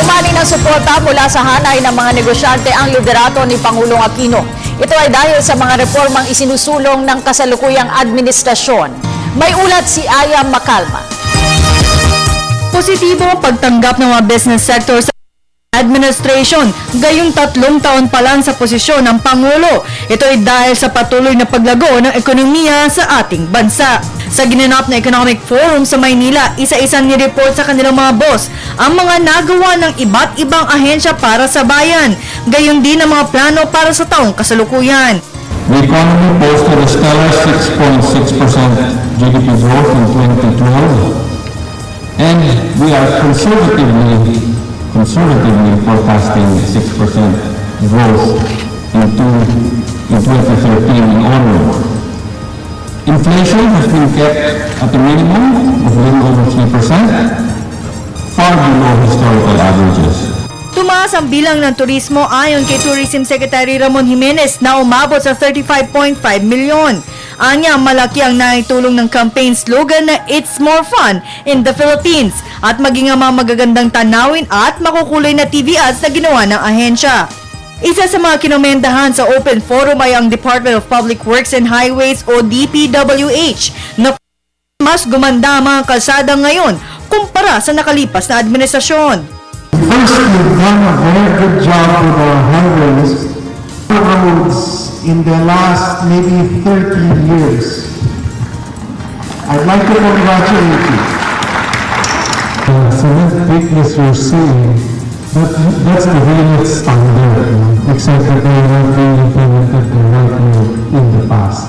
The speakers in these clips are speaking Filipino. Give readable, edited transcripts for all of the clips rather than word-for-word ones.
Umani ng suporta mula sa hanay ng mga negosyante ang liderato ni Pangulong Aquino. Ito ay dahil sa mga reformang isinusulong ng kasalukuyang administrasyon. May ulat si Aya Macalma. Positibo ang pagtanggap ng mga business sector sa administration, gayong 3 taon pa lang sa posisyon ng Pangulo. Ito ay dahil sa patuloy na paglago ng ekonomiya sa ating bansa. Sa ginanap na Economic Forum sa Maynila, isa-isang nireport sa kanilang mga boss ang mga nagawa ng iba't ibang ahensya para sa bayan, gayon din ang mga plano para sa taong kasalukuyan. The economy posted a stellar 6.6% GDP growth in 2012, and we are conservatively forecasting 6% growth in 2013 and onward. Inflation has been kept at a minimum of a little over 3%, far below historical averages. Tumaas ang bilang ng turismo ayon kay Tourism Secretary Ramon Jimenez na umabot sa 35.5 milyon. Anya, malaki ang naitulong ng campaign slogan na It's More Fun in the Philippines at maging ang mga magagandang tanawin at makukulay na TV ads na ginawa ng ahensya. Isa sa mga kinomendahan sa Open Forum ay ang Department of Public Works and Highways o DPWH na mas gumanda ang mga kalsada ngayon kumpara sa nakalipas na administrasyon. First, we've done a very good job with our highways, roads in the last maybe 13 years. I'd like to congratulate you. So that weakness you're seeing, that's the real standard, except that they have been implemented the right way in the past.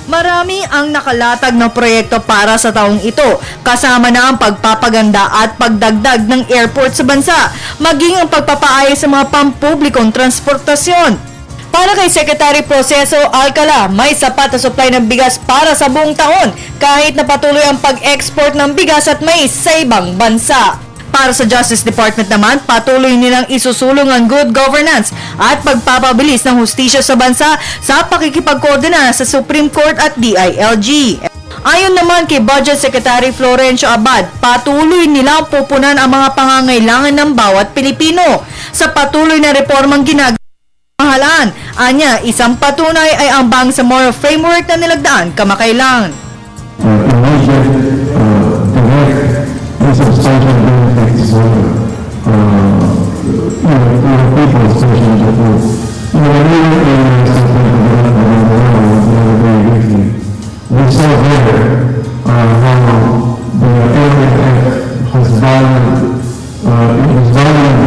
Marami ang nakalatag na proyekto para sa taong ito, kasama na ang pagpapaganda at pagdagdag ng airport sa bansa, maging ang pagpapaayos sa mga pampublikong transportasyon. Para kay Secretary Proceso Alcala, may sapat na supply ng bigas para sa buong taon kahit na patuloy ang pag-export ng bigas at mais sa ibang bansa. Para sa Justice Department naman, patuloy nilang isusulong ang good governance at pagpapabilis ng hustisya sa bansa sa pakikipagkoordinasyon sa Supreme Court at DILG. Ayon naman kay Budget Secretary Florencio Abad, patuloy nilang pupunan ang mga pangangailangan ng bawat Pilipino sa patuloy na reformang ginagawa. Mahalaan, anya, isang patunay ay ang Bangsamoro Framework na nilagdaan kamakailan. Substantial benefits for people, especially the poor. We saw there how the AMF has valued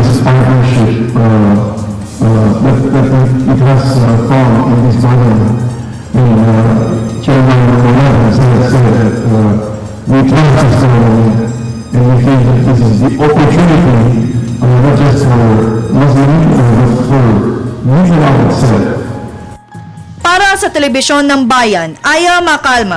this partnership that it has formed in this government. Chairman Moran has said that we trust this government. And we think that this is the opportunity, not just for Muslim people, but for Mindanao itself. Para sa Telebisyon ng Bayan, Aya Macalma.